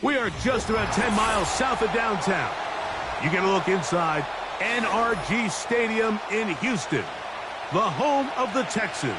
We are just about 10 miles south of downtown. You get a look inside NRG Stadium in Houston, the home of the Texans.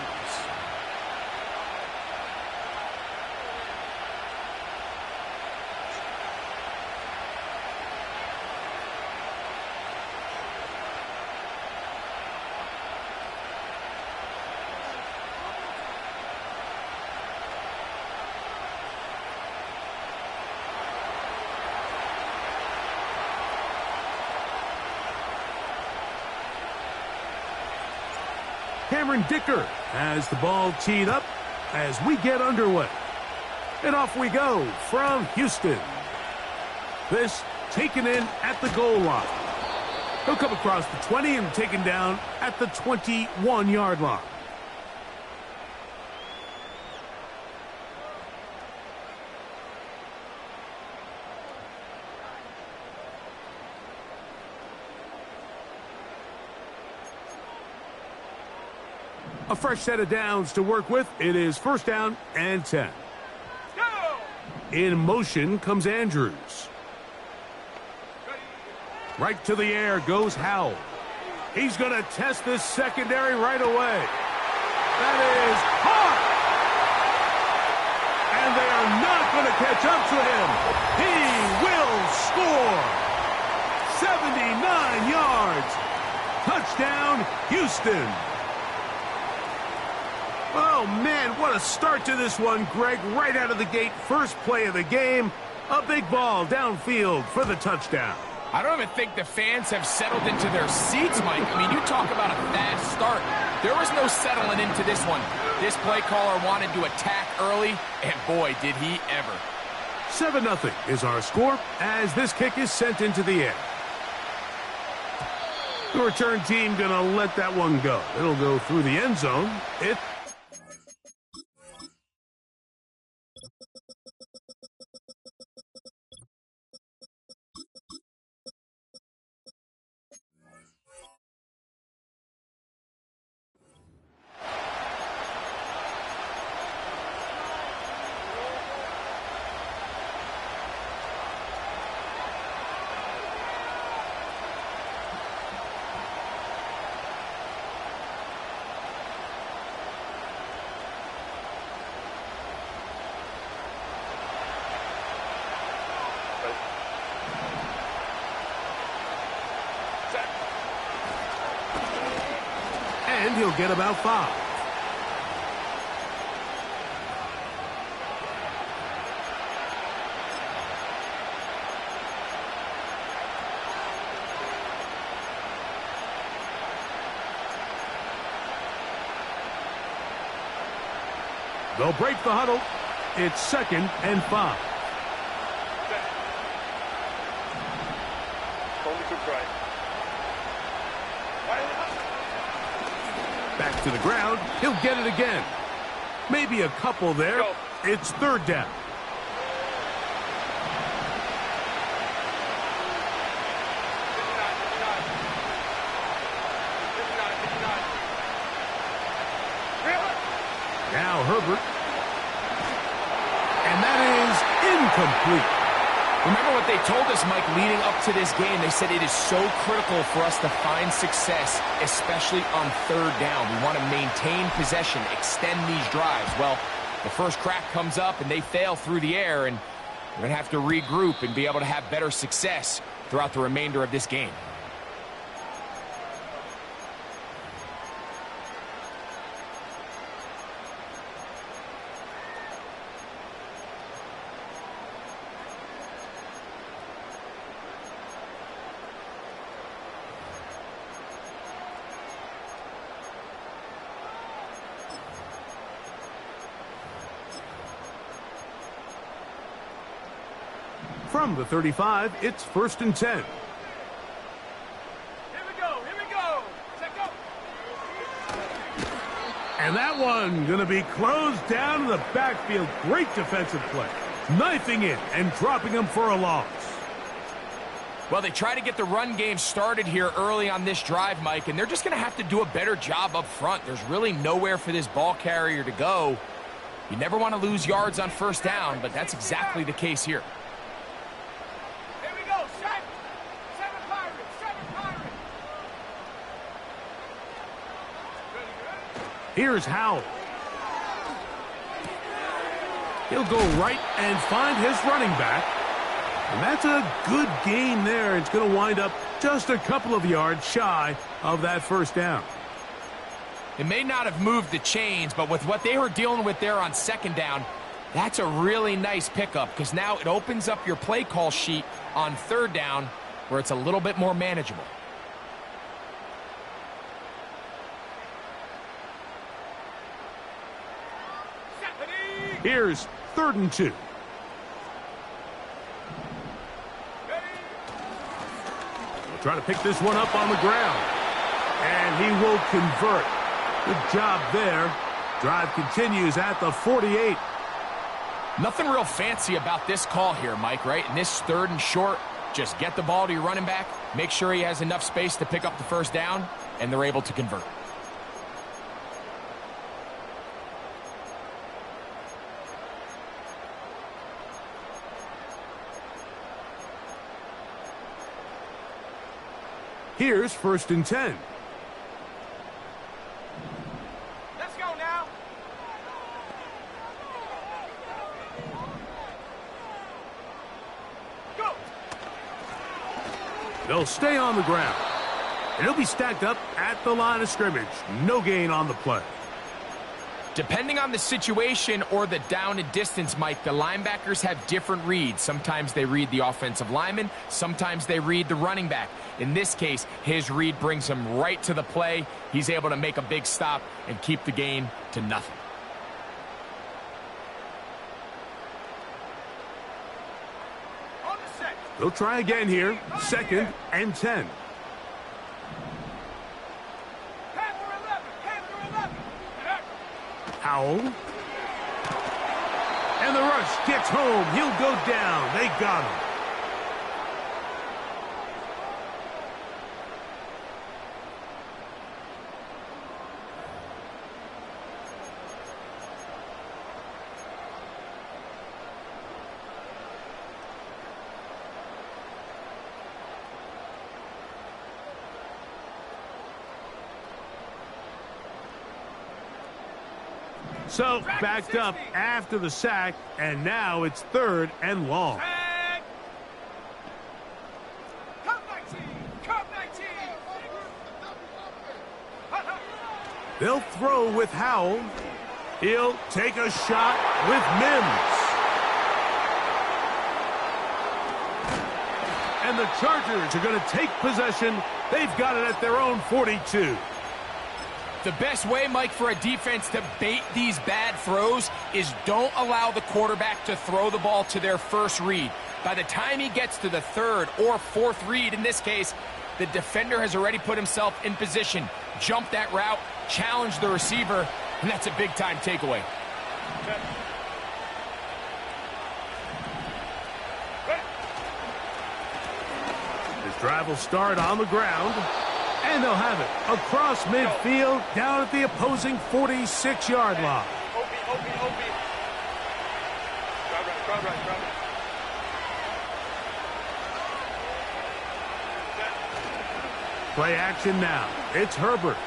Cameron Dicker has the ball teed up as we get underway. And off we go from Houston. This taken in at the goal line. He'll come across the 20 and taken down at the 21-yard line. A fresh set of downs to work with. It is first down and 10. Go! In motion comes Andrews. Right to the air goes Howell. He's going to test this secondary right away. That is hard. And they are not going to catch up to him. He will score. 79 yards. Touchdown, Houston. Oh, man, what a start to this one, Greg. Right out of the gate, first play of the game. A big ball downfield for the touchdown. I don't even think the fans have settled into their seats, Mike. I mean, you talk about a fast start. There was no settling into this one. This play caller wanted to attack early, and boy, did he ever. 7-0 is our score as this kick is sent into the air. The return team going to let that one go. It'll go through the end zone. And he'll get about 5. They'll break the huddle. It's 2nd and 5. Back to the ground. He'll get it again. Maybe a couple there. It's 3rd down. Now Herbert. And that is incomplete. Remember what they told us, Mike, leading up to this game. They said it is so critical for us to find success, especially on 3rd down. We want to maintain possession, extend these drives. Well, the first crack comes up, and they fail through the air, and we're going to have to regroup and be able to have better success throughout the remainder of this game. From the 35, it's 1st and 10. Here we go. Check go. And that one going to be closed down in the backfield. Great defensive play. Knifing it and dropping him for a loss. Well, they try to get the run game started here early on this drive, Mike, and they're just going to have to do a better job up front. There's really nowhere for this ball carrier to go. You never want to lose yards on 1st down, but that's exactly the case here. Here's Howell. He'll go right and find his running back. And that's a good gain there. It's going to wind up just a couple of yards shy of that first down. It may not have moved the chains, but with what they were dealing with there on second down, that's a really nice pickup because now it opens up your play call sheet on third down where it's a little bit more manageable. Here's 3rd and 2. He'll try to pick this one up on the ground. And he will convert. Good job there. Drive continues at the 48. Nothing real fancy about this call here, Mike, right? In this 3rd and short, just get the ball to your running back, make sure he has enough space to pick up the first down, and they're able to convert. Here's 1st and 10. Let's go now. Go. They'll stay on the ground. And he'll be stacked up at the line of scrimmage. No gain on the play. Depending on the situation or the down and distance, Mike, the linebackers have different reads. Sometimes they read the offensive lineman. Sometimes they read the running back. In this case, his read brings him right to the play. He's able to make a big stop and keep the gain to nothing. On the set. They'll try again here. 2nd and 10. Panther 11. Panther 11. Howell. And the rush gets home. He'll go down. They got him. So, backed up after the sack, and now it's 3rd and long. Tag. Come 19. Come 19. They'll throw with Howell. He'll take a shot with Mims. And the Chargers are going to take possession. They've got it at their own 42. The best way, Mike, for a defense to bait these bad throws is don't allow the quarterback to throw the ball to their first read. By the time he gets to the 3rd or 4th read, in this case, the defender has already put himself in position, jump that route, challenge the receiver, and that's a big-time takeaway. This drive will start on the ground. And they'll have it across midfield down at the opposing 46-yard line. OB. Crowd right. Play action now. It's Herbert.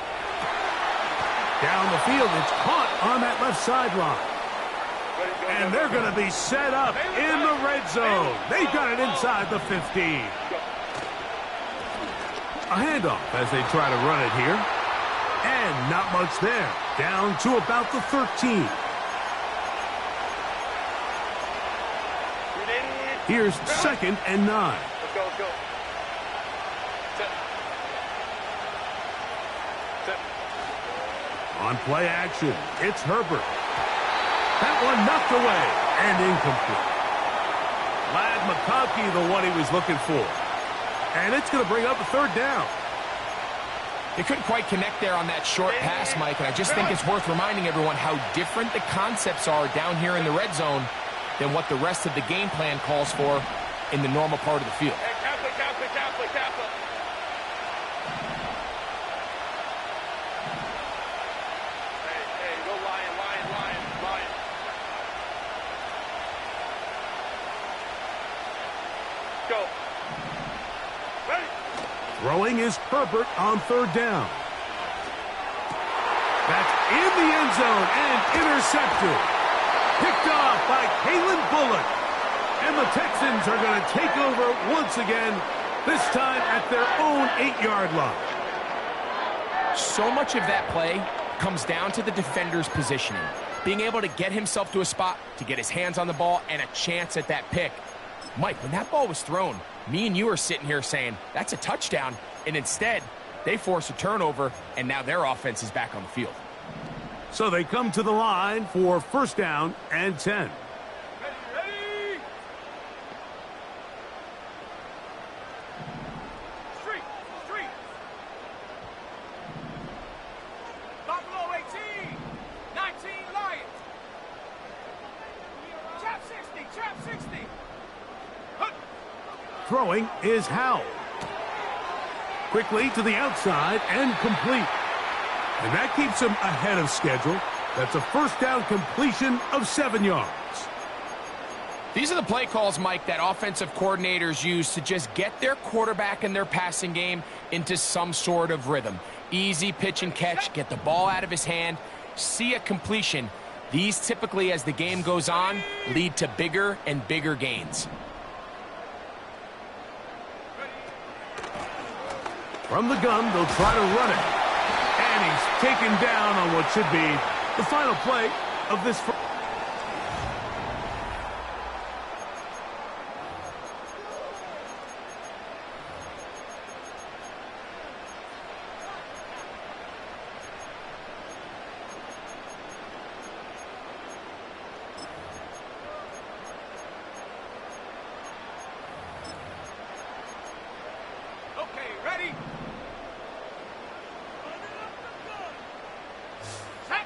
Down the field, it's caught on that left sideline. And they're going to be set up in the red zone. They've got it inside the 15. A handoff as they try to run it here. And not much there. Down to about the 13. Here's 2nd and 9. Let's go. Set. On play action, it's Herbert. That one knocked away and incomplete. Lad McConkey, the one he was looking for. And it's going to bring up a 3rd down. They couldn't quite connect there on that short pass, Mike, and I just think it's worth reminding everyone how different the concepts are down here in the red zone than what the rest of the game plan calls for in the normal part of the field. Hey, Catholic. Hey, go Lion. Go. Ready. Throwing is Herbert on 3rd down. That's in the end zone and intercepted. Picked off by Kalen Bullock. And the Texans are going to take over once again, this time at their own 8-yard line. So much of that play comes down to the defender's positioning. Being able to get himself to a spot, to get his hands on the ball, and a chance at that pick. Mike, when that ball was thrown, me and you are sitting here saying, that's a touchdown. And instead, they force a turnover, and now their offense is back on the field. So they come to the line for first down and 10. Throwing is Howell. Quickly to the outside and complete. And that keeps him ahead of schedule. That's a first down completion of 7 yards. These are the play calls, Mike, that offensive coordinators use to just get their quarterback and their passing game into some sort of rhythm. Easy pitch and catch, get the ball out of his hand, see a completion. These typically, as the game goes on, lead to bigger and bigger gains. From the gun, they'll try to run it. And he's taken down on what should be the final play of this. Okay, ready? Set.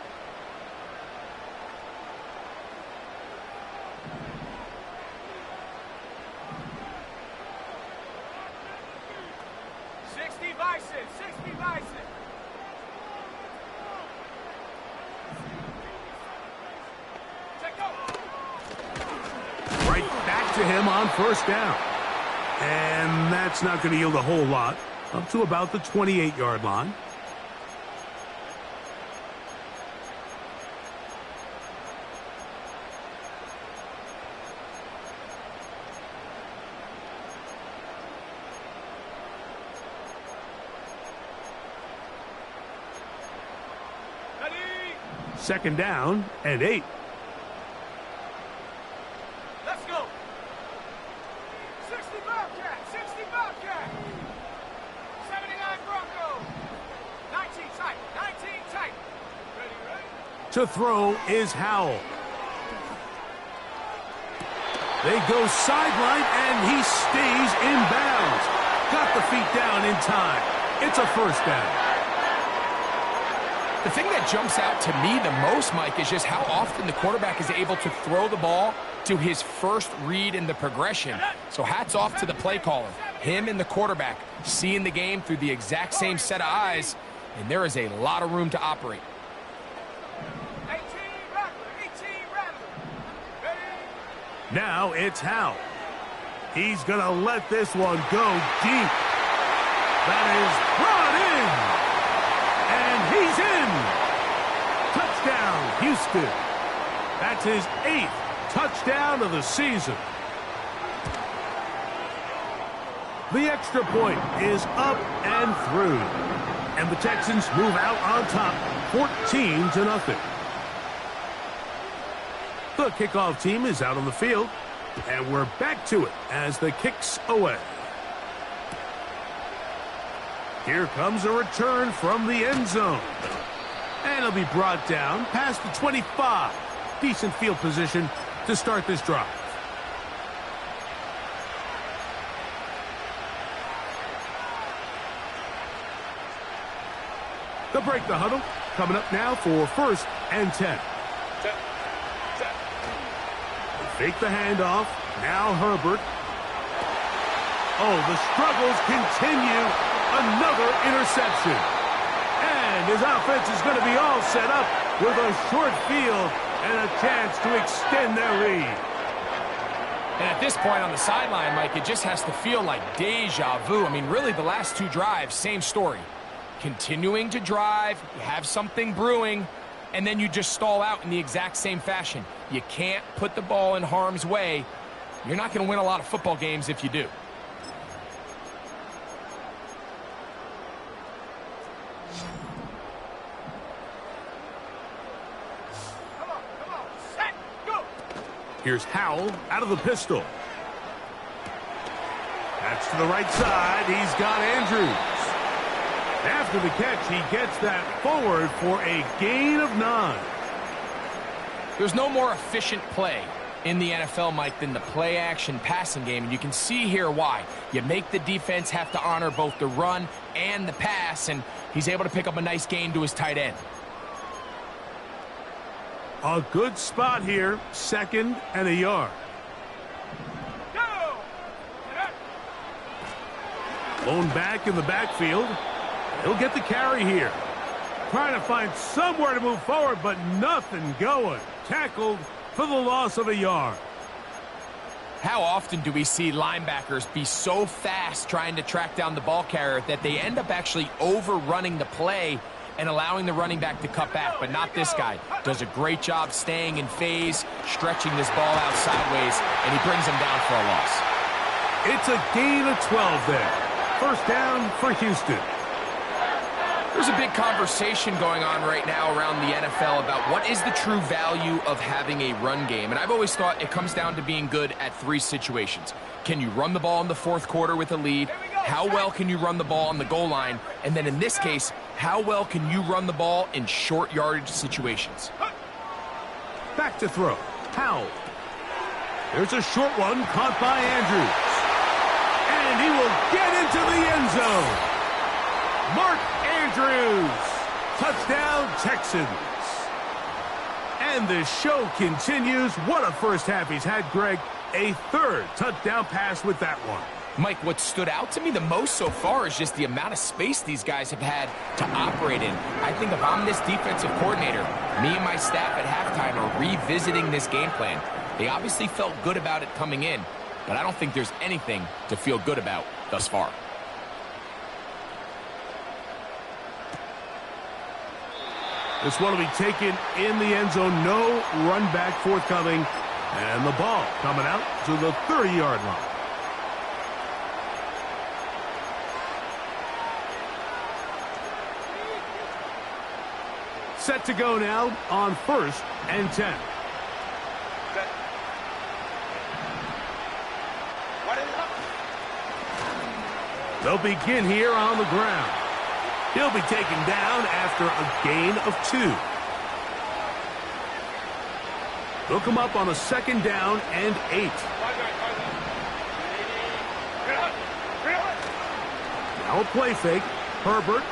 Right back to him on first down. And that's not going to yield a whole lot. Up to about the 28-yard line. Ready? Second down and 8. Let's go. 60 Bobcat, 60 Bobcat. 79 Bronco. 19 tight, 19 tight. Ready, ready? To throw is Howell. They go sideline, and he stays in bounds. Got the feet down in time. It's a first down. The thing that jumps out to me the most, Mike, is just how often the quarterback is able to throw the ball to his first read in the progression. So hats off to the play caller. Him and the quarterback seeing the game through the exact same set of eyes, and there is a lot of room to operate. 18 Rattler, 18 Rattler. Ready? Now it's Howell. He's going to let this one go deep. That is brought in. And he's in. Touchdown, Houston. That's his 8th touchdown of the season. The extra point is up and through. And the Texans move out on top, 14-0. The kickoff team is out on the field, and we're back to it as the kick's away. Here comes a return from the end zone. And it'll be brought down past the 25. Decent field position to start this drive. They'll break the huddle. Coming up now for first and 10. Fake the handoff. Now Herbert. Oh, the struggles continue. Another interception. And his offense is going to be all set up with a short field and a chance to extend their lead. And at this point on the sideline, Mike, it just has to feel like deja vu. I mean, really, the last 2 drives, same story. Continuing to drive, you have something brewing, and then you just stall out in the exact same fashion. You can't put the ball in harm's way. You're not going to win a lot of football games if you do. Come on, set, go! Here's Howell out of the pistol. That's to the right side. He's got Andrews. After the catch, he gets that forward for a gain of 9. There's no more efficient play in the NFL, Mike, than the play-action passing game, and you can see here why. You make the defense have to honor both the run and the pass, and he's able to pick up a nice gain to his tight end. A good spot here, 2nd and a yard. Go! Blown back in the backfield. He'll get the carry here. Trying to find somewhere to move forward, but nothing going. Tackled for the loss of a yard. How often do we see linebackers be so fast trying to track down the ball carrier that they end up actually overrunning the play and allowing the running back to cut back? But not this guy. Does a great job staying in phase, stretching this ball out sideways, and he brings him down for a loss. It's a gain of 12 there. First down for Houston. There's a big conversation going on right now around the NFL about what is the true value of having a run game. And I've always thought it comes down to being good at 3 situations. Can you run the ball in the 4th quarter with a lead? How well can you run the ball on the goal line? And then in this case, how well can you run the ball in short yardage situations? Back to throw. Howell. There's a short one caught by Andrews. And he will get into the end zone. Mark Andrews. Touchdown, Texans. And the show continues. What a first half he's had, Greg. A 3rd touchdown pass with that one. Mike, what stood out to me the most so far is just the amount of space these guys have had to operate in. I think if I'm this defensive coordinator, me and my staff at halftime are revisiting this game plan. They obviously felt good about it coming in, but I don't think there's anything to feel good about thus far. This one will be taken in the end zone. No run back forthcoming. And the ball coming out to the 30-yard line. Set to go now on 1st and 10. They'll begin here on the ground. He'll be taken down after a gain of 2. They'll come up on a 2nd down and 8. Now a play fake. Herbert.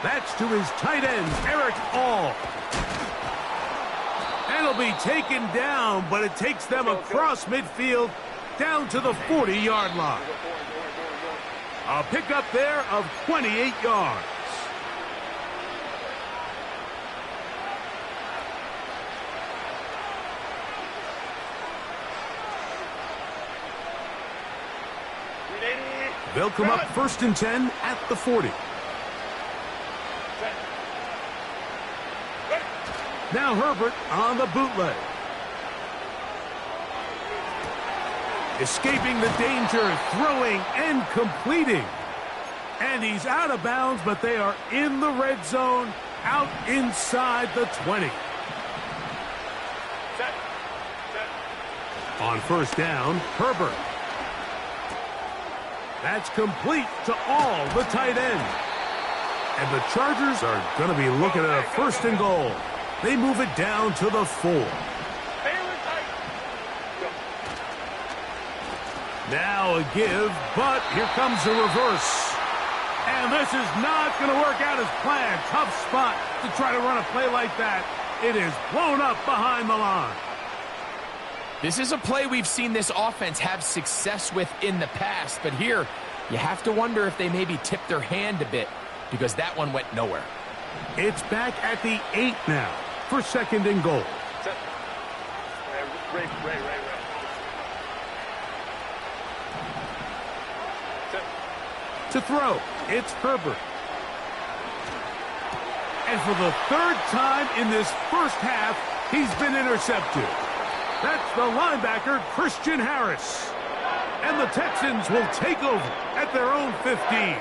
That's to his tight end, Eric All. And he'll be taken down, but it takes them across midfield down to the 40-yard line. A pickup there of 28 yards. They'll come up 1st and 10 at the 40. Now Herbert on the bootleg. Escaping the danger, throwing and completing. And he's out of bounds, but they are in the red zone, out inside the 20. On 1st down, Herbert. That's complete to all the tight ends. And the Chargers are going to be looking at a 1st and goal. They move it down to the 4. Now a give, but here comes the reverse. And this is not going to work out as planned. Tough spot to try to run a play like that. It is blown up behind the line. This is a play we've seen this offense have success with in the past, but here you have to wonder if they maybe tipped their hand a bit because that one went nowhere. It's back at the 8 now for 2nd and goal. Ray. To throw, it's Herbert. And for the third time in this first half, he's been intercepted. That's the linebacker, Christian Harris. And the Texans will take over at their own 15.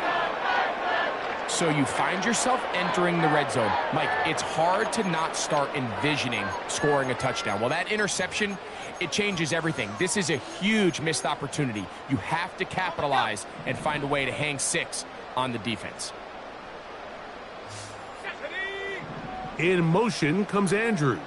So you find yourself entering the red zone. Mike, it's hard to not start envisioning scoring a touchdown. Well, that interception, it changes everything. This is a huge missed opportunity. You have to capitalize and find a way to hang 6 on the defense. In motion comes Andrews.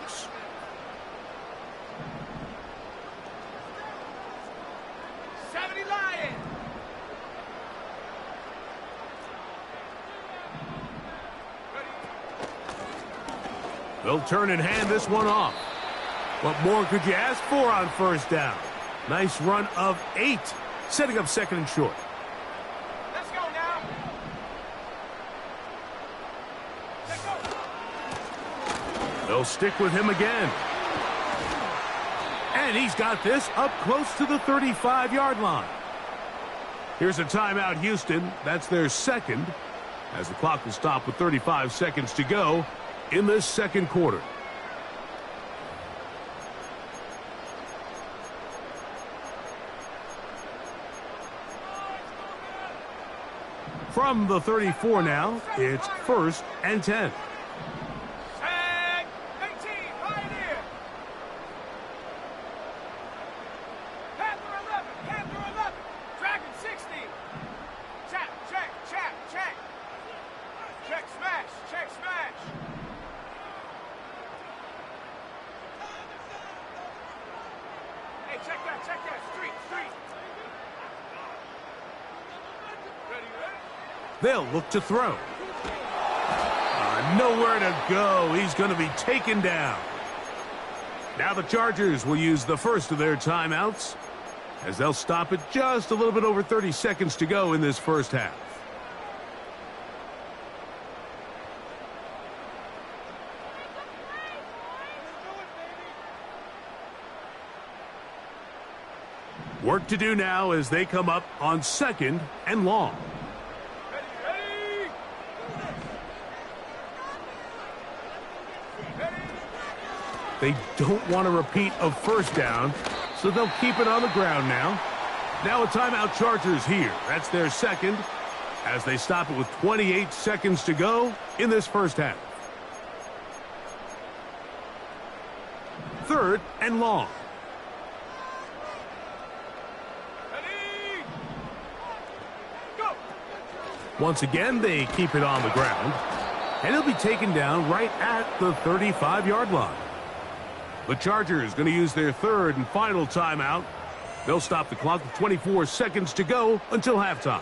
They'll turn and hand this one off. What more could you ask for on first down? Nice run of 8, setting up second and short. Let's go now. Let's go. They'll stick with him again. And he's got this up close to the 35-yard line. Here's a timeout, Houston. That's their second, as the clock will stop with 35 seconds to go in this second quarter. From the 34 now, it's 1st and 10. Tag 18, Pioneer. Panther 11, Panther 11, Dragon 16. Check, check, check, check. Check, smash, check, smash. Hey, check that, street, street. Ready, ready? They'll look to throw. Nowhere to go. He's going to be taken down. Now the Chargers will use the first of their timeouts, as they'll stop it just a little bit over 30 seconds to go in this first half. Work to do now as they come up on 2nd and long. They don't want a repeat of first down, so they'll keep it on the ground now. Now a timeout, Chargers here. That's their second, as they stop it with 28 seconds to go in this first half. 3rd and long. Once again, they keep it on the ground, and he'll be taken down right at the 35-yard line. The Chargers going to use their 3rd and final timeout. They'll stop the clock with 24 seconds to go until halftime.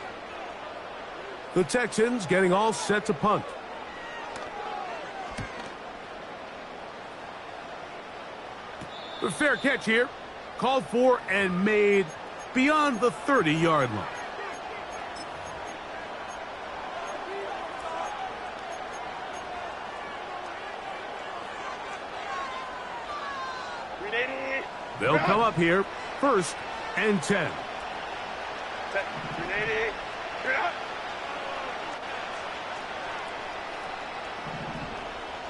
The Texans getting all set to punt. The fair catch here, called for and made beyond the 30-yard line. They'll come up here, 1st and 10.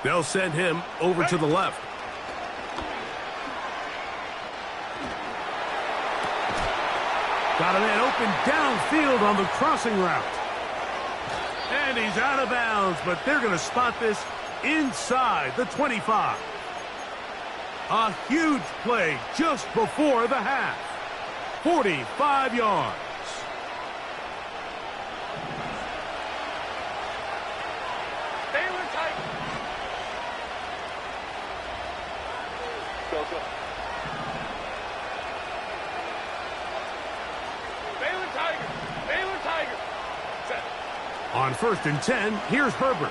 They'll send him over to the left. Got a man open downfield on the crossing route. And he's out of bounds, but they're going to spot this inside the 25. A huge play just before the half. 45 yards. On 1st and 10, here's Herbert.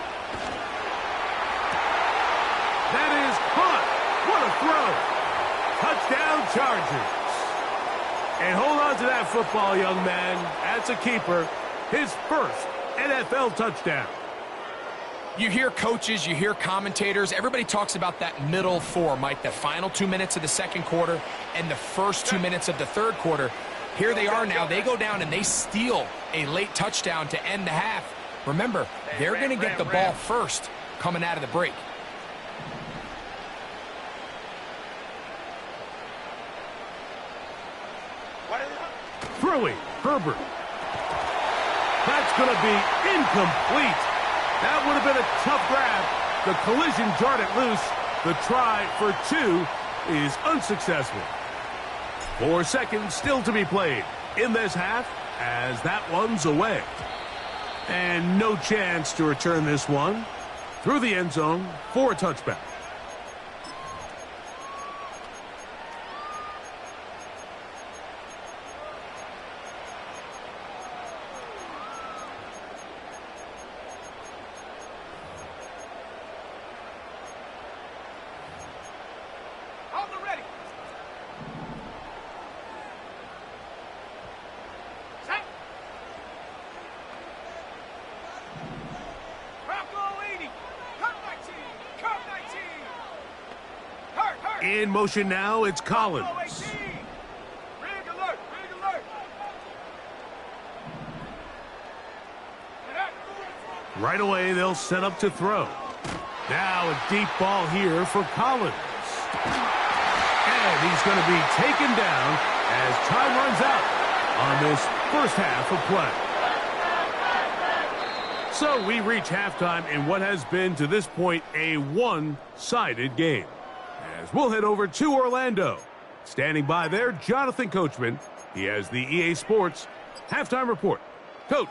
That is caught. What a throw. Touchdown, Chargers. And hold on to that football, young man. That's a keeper. His first NFL touchdown. You hear coaches, you hear commentators. Everybody talks about that middle 4, Mike, the final 2 minutes of the second quarter and the first 2 minutes of the third quarter. Here they are now. They go down and they steal a late touchdown to end the half. Remember, they're going to get the ball first. coming out of the break. Throwing, Herbert. That's going to be incomplete. That would have been a tough grab. The collision jarred it loose. The try for 2 is unsuccessful. 4 seconds still to be played in this half as that one's away. And no chance to return this one through the end zone for a touchback. In motion now, it's Collins. Right away, they'll set up to throw. Now a deep ball here for Collins. And he's going to be taken down as time runs out on this first half of play. So we reach halftime in what has been to this point a one-sided game. As we'll head over to Orlando. Standing by there, Jonathan Coachman. He has the EA Sports halftime report. Coach.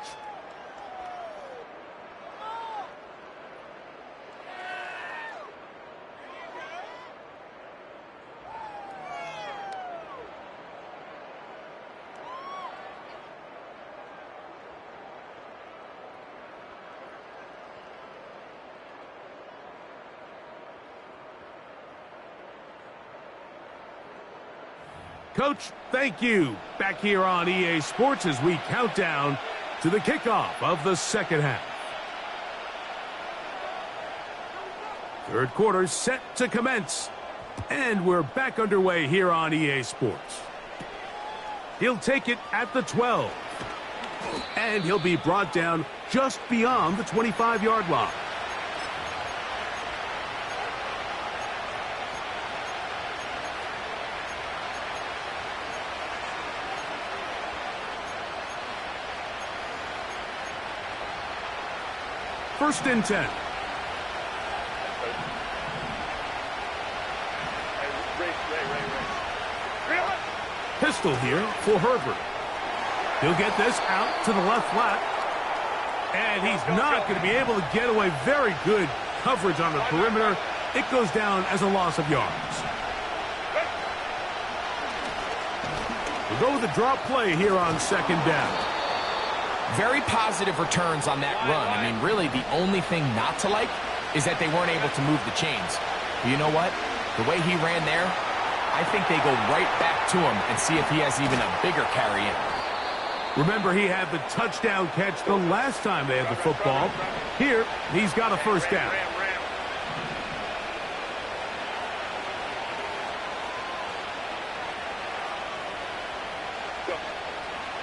Coach, thank you. Back here on EA Sports as we count down to the kickoff of the second half. Third quarter set to commence. And we're back underway here on EA Sports. He'll take it at the 12. And he'll be brought down just beyond the 25-yard line. First and 10. Pistol here for Herbert. He'll get this out to the left flat. And he's not going to be able to get away. Very good coverage on the perimeter. It goes down as a loss of yards. We'll go with the drop play here on second down. Very positive returns on that run. I mean, really, the only thing not to like is that they weren't able to move the chains. But you know what? The way he ran there, I think they go right back to him and see if he has even a bigger carry in. Remember, he had the touchdown catch the last time they had the football. Here, he's got a first down.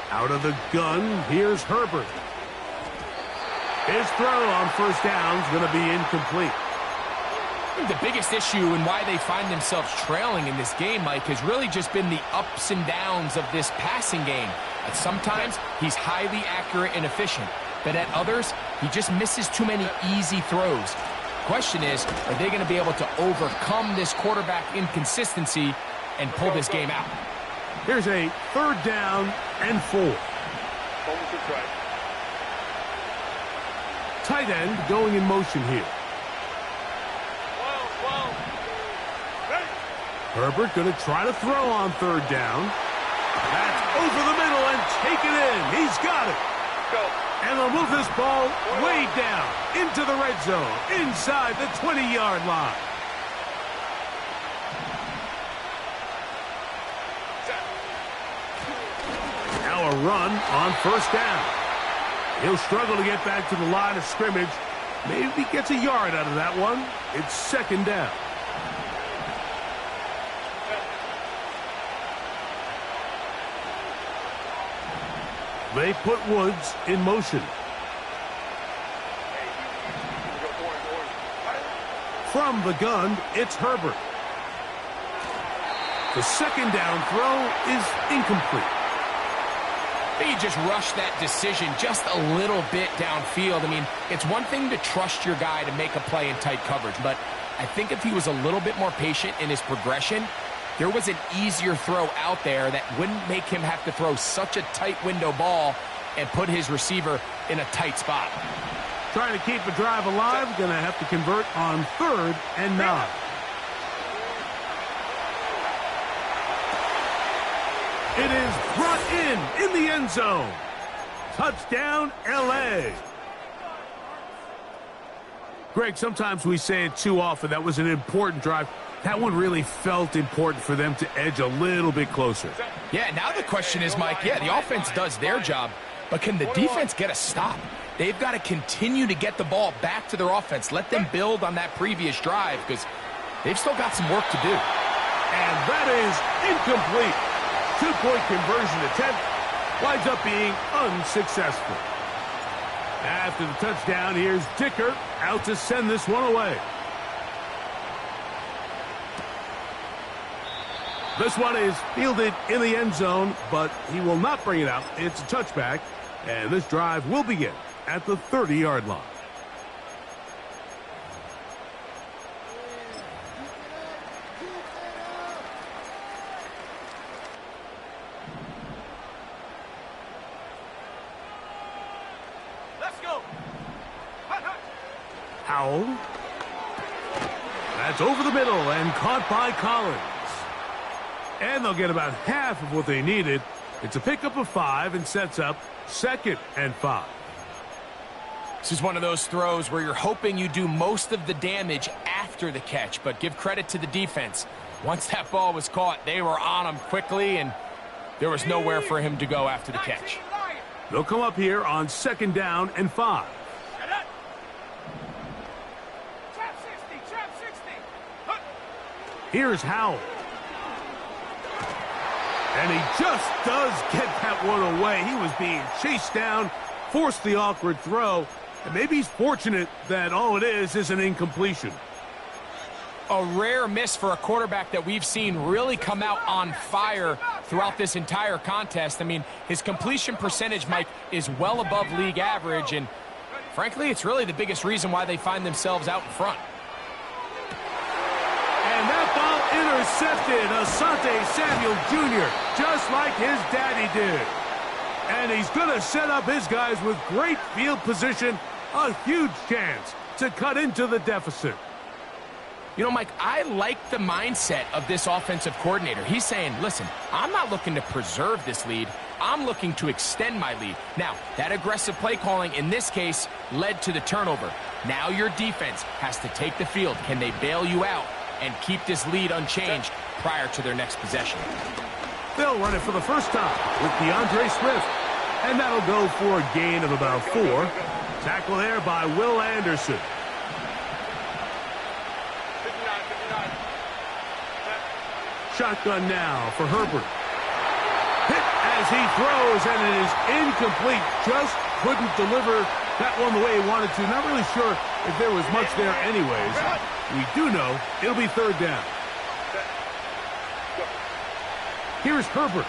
Out of the gun, here's Herbert. His throw on first down is going to be incomplete. The biggest issue and why they find themselves trailing in this game, Mike, has really just been the ups and downs of this passing game. At sometimes, he's highly accurate and efficient, but at others, he just misses too many easy throws. Question is, are they going to be able to overcome this quarterback inconsistency and pull this game out? Here's a third down and 4. Tight end going in motion here. Herbert going to try to throw on third down. That's over the middle and taken in. He's got it. And they'll move this ball way down into the red zone, inside the 20-yard line. Now a run on first down. He'll struggle to get back to the line of scrimmage. Maybe he gets a yard out of that one. It's second down. They put Woods in motion. From the gun, it's Herbert. The second down throw is incomplete. He just rushed that decision just a little bit downfield. I mean, it's one thing to trust your guy to make a play in tight coverage, but I think if he was a little bit more patient in his progression, there was an easier throw out there that wouldn't make him have to throw such a tight window ball and put his receiver in a tight spot. Trying to keep the drive alive, going to have to convert on 3rd and 9. It is brought in the end zone. Touchdown, L.A. Greg, sometimes we say it too often. That was an important drive. That one really felt important for them to edge a little bit closer. Yeah, now the question is, Mike, yeah, the offense does their job, but can the defense get a stop? They've got to continue to get the ball back to their offense. Let them build on that previous drive because they've still got some work to do. And that is incomplete. 2-point conversion attempt winds up being unsuccessful. After the touchdown, here's Dicker out to send this one away. This one is fielded in the end zone, but he will not bring it out. It's a touchback, and this drive will begin at the 30-yard line. Howell. That's over the middle and caught by Collins. And they'll get about half of what they needed. It's a pickup of 5 and sets up 2nd and 5. This is one of those throws where you're hoping you do most of the damage after the catch, but give credit to the defense. Once that ball was caught, they were on him quickly, and there was nowhere for him to go after the catch. They'll come up here on 2nd down and 5. Here's Howell. And he just does get that one away. He was being chased down, forced the awkward throw, and maybe he's fortunate that all it is an incompletion. A rare miss for a quarterback that we've seen really come out on fire throughout this entire contest. I mean, his completion percentage, Mike, is well above league average, and frankly, it's really the biggest reason why they find themselves out in front. And that ball intercepted. Asante Samuel Jr., just like his daddy did. And he's going to set up his guys with great field position, a huge chance to cut into the deficit. You know, Mike, I like the mindset of this offensive coordinator. He's saying, listen, I'm not looking to preserve this lead. I'm looking to extend my lead. Now, that aggressive play calling in this case led to the turnover. Now your defense has to take the field. Can they bail you out and keep this lead unchanged prior to their next possession? They'll run it for the first time with DeAndre Swift. And that'll go for a gain of about 4. Tackle there by Will Anderson. Shotgun now for Herbert. Hit as he throws, and it is incomplete. Just couldn't deliver that one the way he wanted to. Not really sure if there was much there anyways. We do know it'll be 3rd down. Here's Herbert.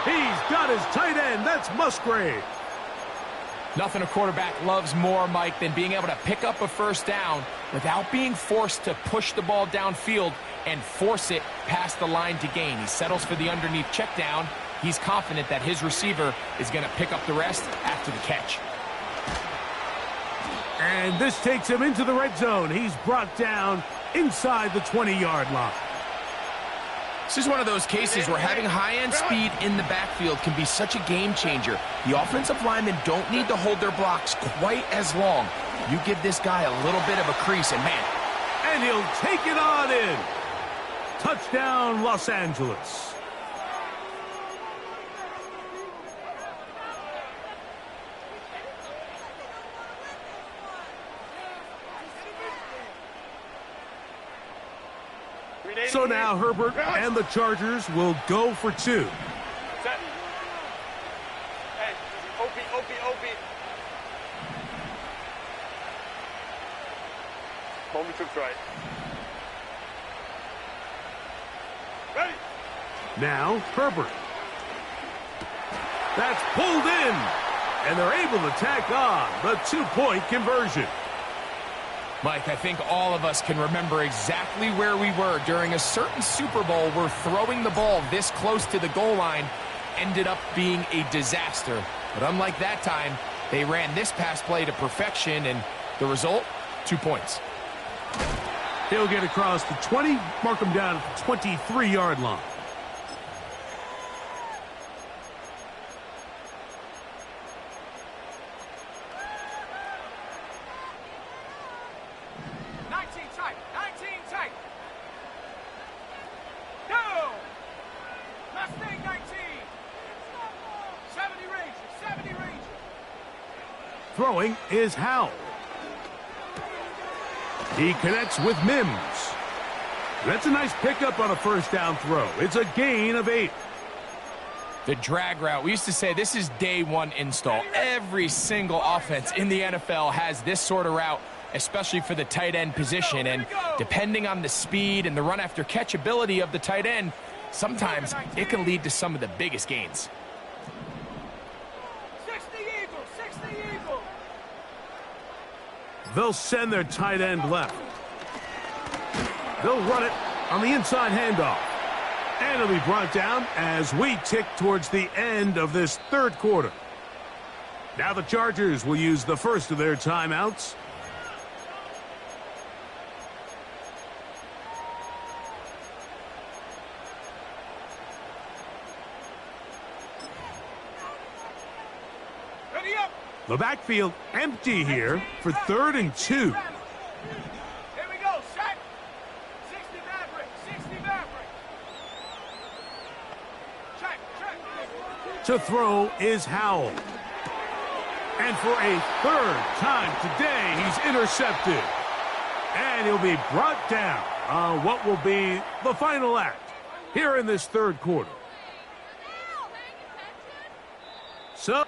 He's got his tight end. That's Musgrave. Nothing a quarterback loves more, Mike, than being able to pick up a first down without being forced to push the ball downfield and force it past the line to gain. He settles for the underneath check down. He's confident that his receiver is going to pick up the rest after the catch. And this takes him into the red zone. He's brought down inside the 20-yard line. This is one of those cases where having high-end speed in the backfield can be such a game changer. The offensive linemen don't need to hold their blocks quite as long. You give this guy a little bit of a crease, and man. And he'll take it on in. Touchdown, Los Angeles. So now Herbert and the Chargers will go for 2. Set. Hey, OP. Home trips right. Ready? Now, Herbert. That's pulled in. And they're able to tack on the two-point conversion. Mike, I think all of us can remember exactly where we were during a certain Super Bowl where throwing the ball this close to the goal line ended up being a disaster. But unlike that time, they ran this pass play to perfection, and the result, 2 points. He'll get across the 20, mark him down at the 23-yard line. Throwing is Howell. He connects with Mims. That's a nice pickup on a first down throw. It's a gain of 8. The drag route, we used to say this is day one install. Every single offense in the NFL has this sort of route, especially for the tight end position. And depending on the speed and the run after catch ability of the tight end, sometimes it can lead to some of the biggest gains. They'll send their tight end left. They'll run it on the inside handoff. And it'll be brought down as we tick towards the end of this third quarter. Now the Chargers will use the first of their timeouts. The backfield empty here for 3rd and 2. Here we go, set. 60 Maverick, 60 Maverick. Check. To throw is Howell. And for a 3rd time today, he's intercepted. And he'll be brought down on what will be the final act here in this third quarter. So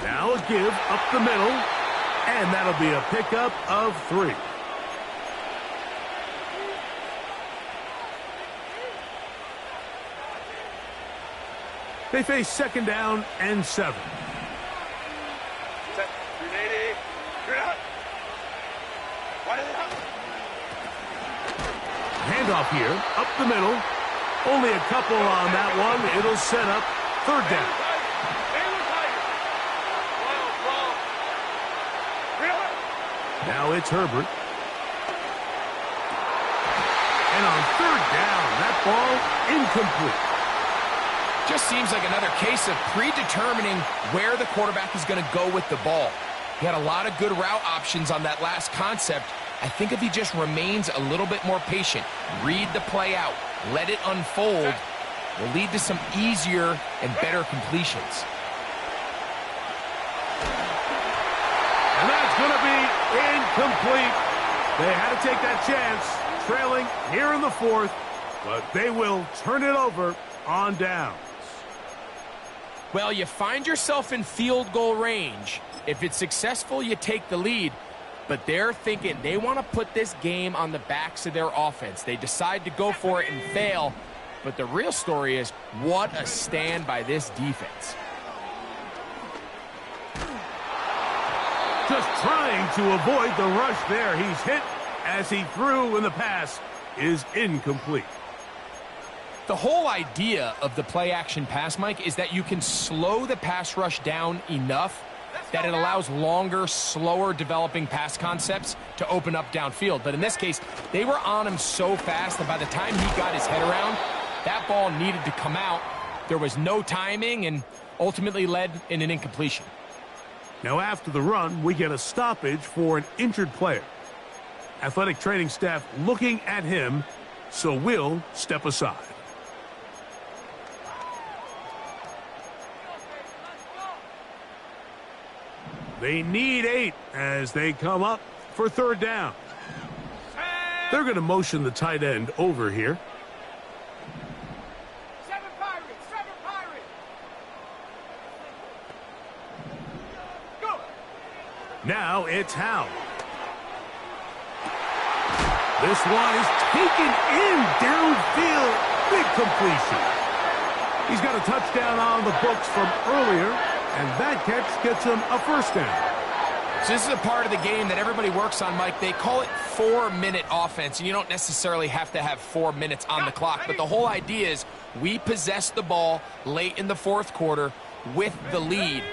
now a give up the middle, and that'll be a pickup of 3. They face 2nd down and 7. Set. 380. You're out. What is it? Handoff here, up the middle. Only a couple on that one. It'll set up 3rd down. Now it's Herbert. And on 3rd down, that ball incomplete. Just seems like another case of predetermining where the quarterback is going to go with the ball. He had a lot of good route options on that last concept. I think if he just remains a little bit more patient, read the play out, let it unfold, will lead to some easier and better completions. And that's going to be incomplete. They had to take that chance, trailing here in the 4th, but they will turn it over on downs. Well, you find yourself in field goal range. If it's successful, you take the lead. But they're thinking they want to put this game on the backs of their offense. They decide to go for it and fail. But the real story is, what a stand by this defense. Just trying to avoid the rush there. He's hit as he threw, and the pass is incomplete. The whole idea of the play-action pass, Mike, is that you can slow the pass rush down enough that it allows longer, slower developing pass concepts to open up downfield. But in this case, they were on him so fast that by the time he got his head around, that ball needed to come out. There was no timing and ultimately led in an incompletion. Now after the run, we get a stoppage for an injured player. Athletic training staff looking at him, so we'll step aside. They need 8 as they come up for third down. They're going to motion the tight end over here. 7 Pirates, 7 Pirates. Go. Now it's Howe. This one is taken in downfield. Big completion. He's got a touchdown on the books from earlier, and that catch gets him a first down. So this is a part of the game that everybody works on, Mike. They call it 4-minute offense, and you don't necessarily have to have 4 minutes on the clock, but the whole idea is we possess the ball late in the fourth quarter with the lead.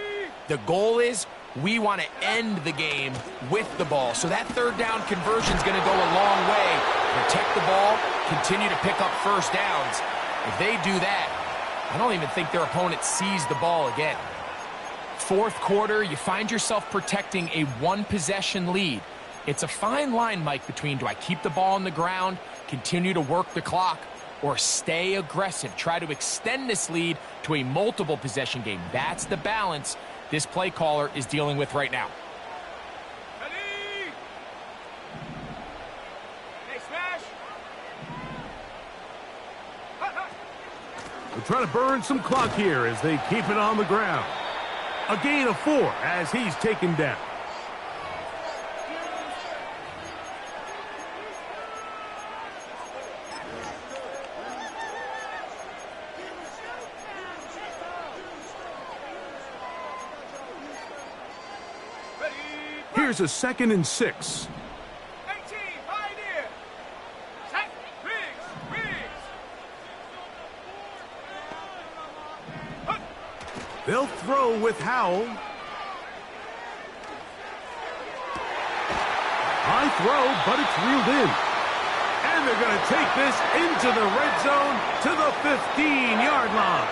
The goal is we want to end the game with the ball. So that third down conversion is going to go a long way. Protect the ball, continue to pick up first downs. If they do that, I don't even think their opponent sees the ball again. Fourth quarter, you find yourself protecting a one-possession lead. It's a fine line, Mike, between do I keep the ball on the ground, continue to work the clock, or stay aggressive, try to extend this lead to a multiple-possession game. That's the balance this play caller is dealing with right now. Ready. Hey, smash. They're trying to burn some clock here as they keep it on the ground. A gain of 4 as he's taken down. Here's a 2nd and 6. 18, Pioneer. Set, Riggs. They'll throw with Howell. High throw, but it's reeled in. And they're going to take this into the red zone to the 15-yard line.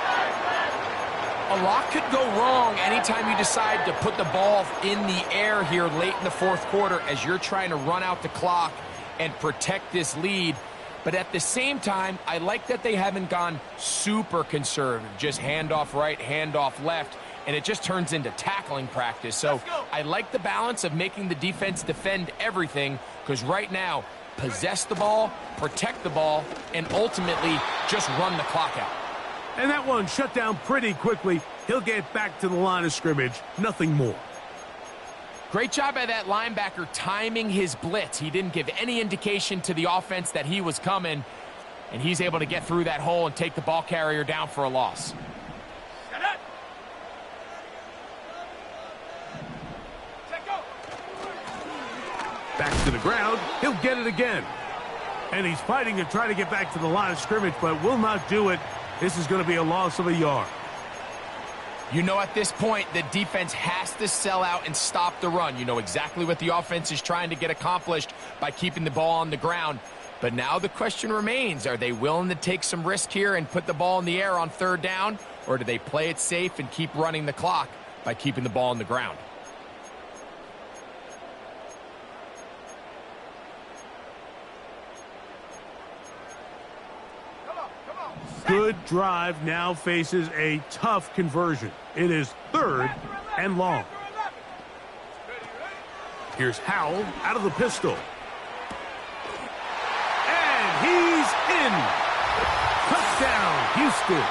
A lot could go wrong anytime you decide to put the ball in the air here late in the fourth quarter as you're trying to run out the clock and protect this lead. But at the same time, I like that they haven't gone super conservative, just handoff right, handoff left, and it just turns into tackling practice. So I like the balance of making the defense defend everything, because right now, possess the ball, protect the ball, and ultimately just run the clock out. And that one shut down pretty quickly. He'll get back to the line of scrimmage, nothing more. Great job by that linebacker timing his blitz. He didn't give any indication to the offense that he was coming, and he's able to get through that hole and take the ball carrier down for a loss. Back to the ground. He'll get it again. And he's fighting to try to get back to the line of scrimmage, but will not do it. This is going to be a loss of a yard. You know, at this point, the defense has to sell out and stop the run. You know exactly what the offense is trying to get accomplished by keeping the ball on the ground. But now the question remains, are they willing to take some risk here and put the ball in the air on third down? Or do they play it safe and keep running the clock by keeping the ball on the ground? Good drive now faces a tough conversion. It is 3rd and long. Here's Howell out of the pistol. And he's in. Touchdown, Houston.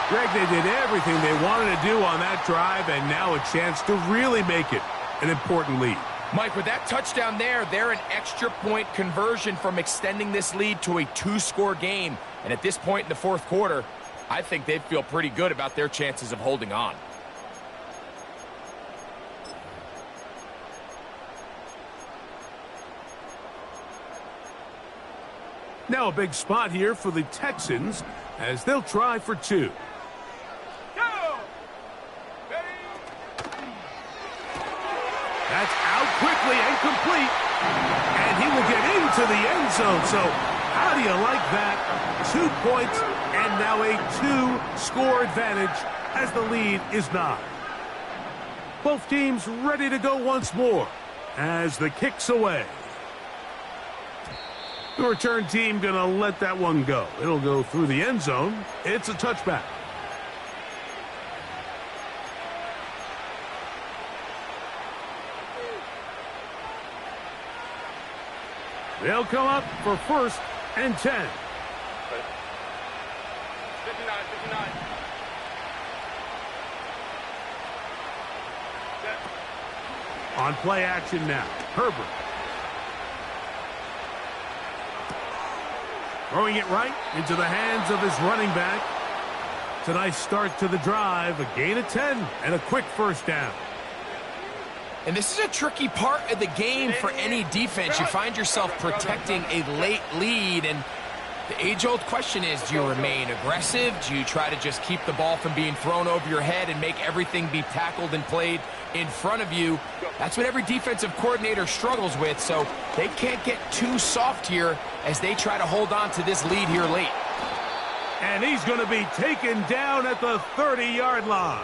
Greg, they did everything they wanted to do on that drive, and now a chance to really make it an important lead. Mike, with that touchdown there, they're an extra point conversion from extending this lead to a 2-score game. And at this point in the fourth quarter, I think they'd feel pretty good about their chances of holding on. Now a big spot here for the Texans as they'll try for 2. That's out quickly and complete. And he will get into the end zone. So how do you like that? 2 points and now a 2-score advantage as the lead is 9. Both teams ready to go once more as the kick's away. The return team going to let that one go. It'll go through the end zone. It's a touchback. They'll come up for 1st and 10. 59, 59. On play action now, Herbert. Throwing it right into the hands of his running back. It's a nice start to the drive, a gain of 10, and a quick 1st down. And this is a tricky part of the game for any defense. You find yourself protecting a late lead, and the age-old question is, do you remain aggressive? Do you try to just keep the ball from being thrown over your head and make everything be tackled and played in front of you? That's what every defensive coordinator struggles with, so they can't get too soft here as they try to hold on to this lead here late. And he's going to be taken down at the 30-yard line.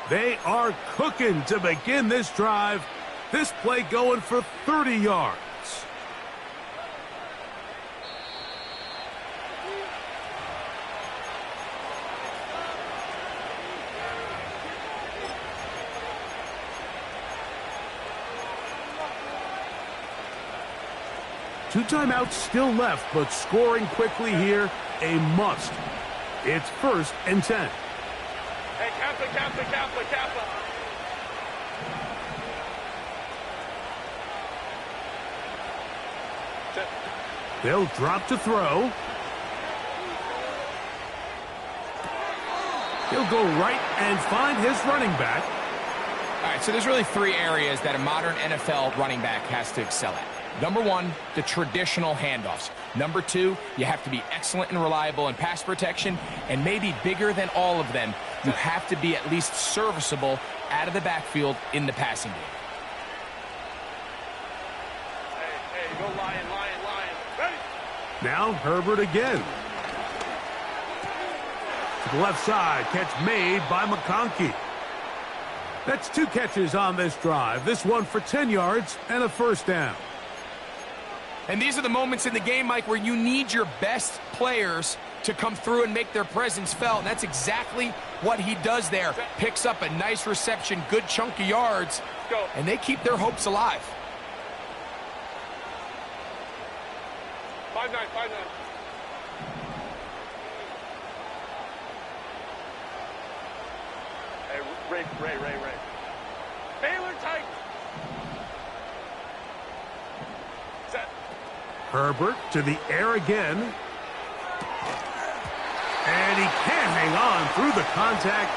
They are cooking to begin this drive. This play going for 30 yards. Two timeouts still left, but scoring quickly here, a must. It's 1st and 10. Hey, Kappa, Kappa, Kappa, Kappa. They'll drop to throw. He'll go right and find his running back. All right, so there's really 3 areas that a modern NFL running back has to excel at. Number 1, the traditional handoffs. Number 2, you have to be excellent and reliable in pass protection, and maybe bigger than all of them, you have to be at least serviceable out of the backfield in the passing game. Hey, go Lion, Lion, Lion. Ready? Now Herbert again. To the left side, catch made by McConkey. That's 2 catches on this drive. This one for 10 yards and a 1st down. And these are the moments in the game, Mike, where you need your best players to come through and make their presence felt. And that's exactly what he does there. Picks up a nice reception, good chunk of yards, and they keep their hopes alive. 5-9, 5-9. Hey, Ray. Baylor Titans. Set. Herbert to the air again. And he can't hang on through the contact.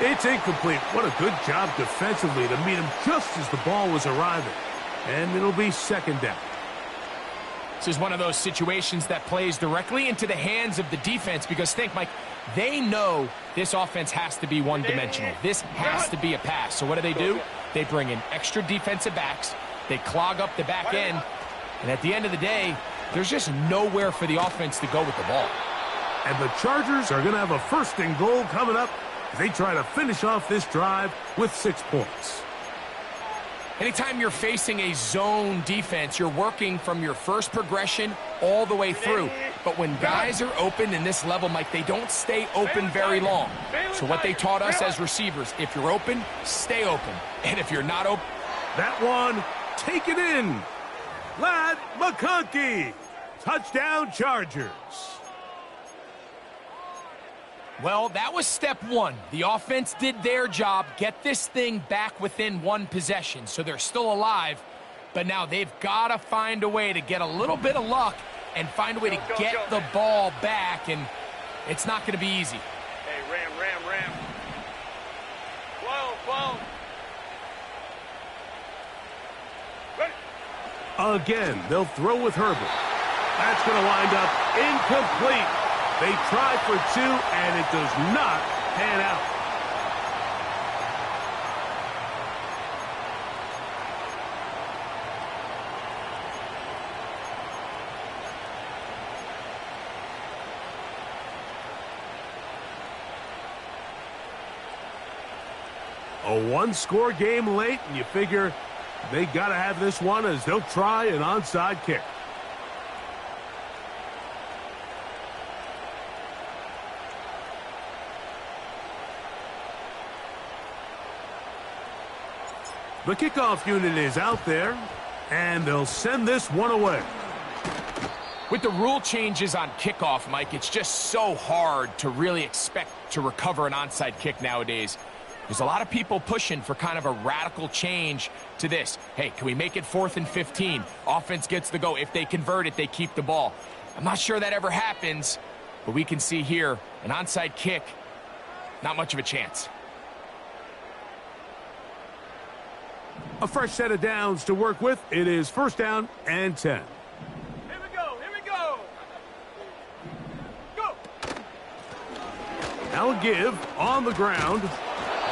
It's incomplete. What a good job defensively to meet him just as the ball was arriving. And it'll be 2nd down. This is one of those situations that plays directly into the hands of the defense because think, Mike, they know this offense has to be one-dimensional. This has to be a pass. So what do? They bring in extra defensive backs. They clog up the back end. And at the end of the day, there's just nowhere for the offense to go with the ball. And the Chargers are going to have a 1st and goal coming up as they try to finish off this drive with 6 points. Anytime you're facing a zone defense, you're working from your first progression all the way through. But when guys are open in this level, Mike, they don't stay open very long. So what they taught us as receivers, if you're open, stay open. And if you're not open... That one, take it in. Lad McConkey. Touchdown, Chargers. Well, that was step 1. The offense did their job, get this thing back within 1 possession. So they're still alive, but now they've got to find a way to get a little bit of luck and find a way to get the ball back, and it's not going to be easy. Hey, Ram. 12. Ready? Again, they'll throw with Herbert. That's going to wind up incomplete. They try for 2, and it does not pan out. A 1-score game late, and you figure they got to have this one as they'll try an onside kick. The kickoff unit is out there. And they'll send this one away. With the rule changes on kickoff, Mike, it's just so hard to really expect to recover an onside kick nowadays. There's a lot of people pushing for kind of a radical change to this. Hey, can we make it 4th and 15? Offense gets the go. If they convert it, they keep the ball. I'm not sure that ever happens, but we can see here an onside kick, not much of a chance. A fresh set of downs to work with. It is 1st down and 10. Here we go. Here we go. Go. Now a give on the ground.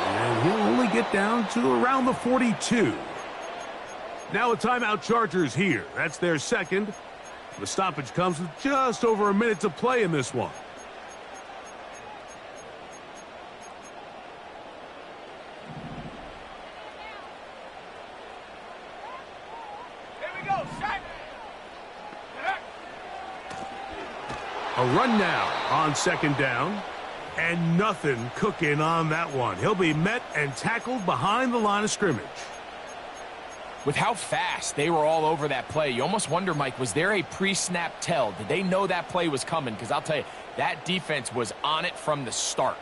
And he'll only get down to around the 42. Now a timeout Chargers here. That's their second. The stoppage comes with just over a minute to play in this one. Here we go. Set. A run now on 2nd down. And nothing cooking on that one. He'll be met and tackled behind the line of scrimmage. With how fast they were all over that play, you almost wonder, Mike, was there a pre-snap tell? Did they know that play was coming? Because I'll tell you, that defense was on it from the start.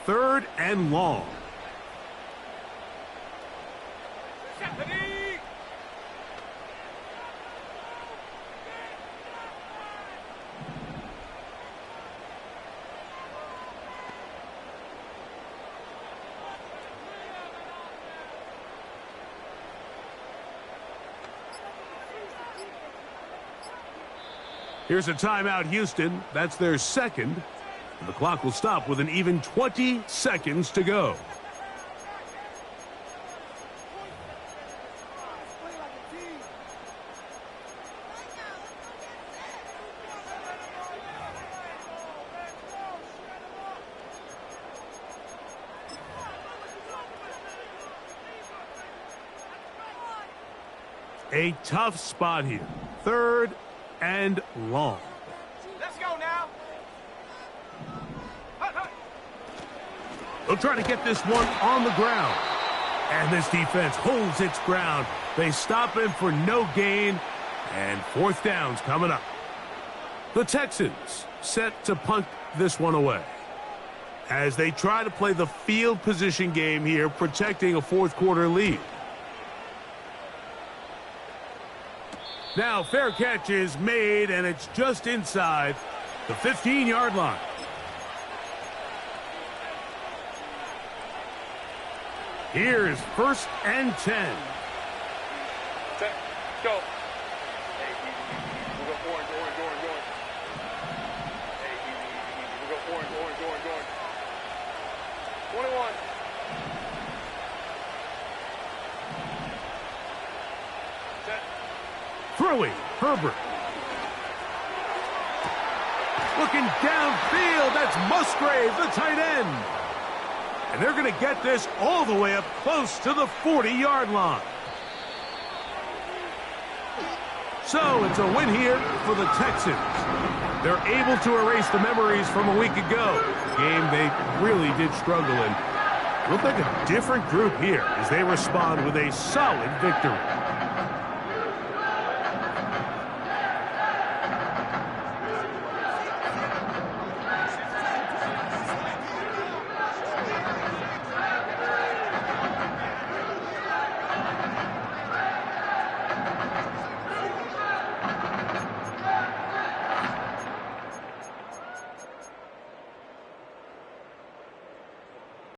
3rd and long. Here's a timeout, Houston. That's their second. The clock will stop with an even 20 seconds to go. A tough spot here. 3rd and long. Let's go now. They'll try to get this one on the ground. And this defense holds its ground. They stop him for no gain. And 4th down's coming up. The Texans set to punt this one away, as they try to play the field position game here, protecting a 4th quarter lead. Now, fair catch is made, and it's just inside the 15-yard line. Here's 1st and 10. Set. Go. Hey, we'll go orange. Hey, easy. We'll go orange. 21. Set. Throwing, Herbert. Looking downfield, that's Musgrave, the tight end. And they're going to get this all the way up close to the 40-yard line. So it's a win here for the Texans. They're able to erase the memories from a week ago. Game they really did struggle in. Look like a different group here as they respond with a solid victory.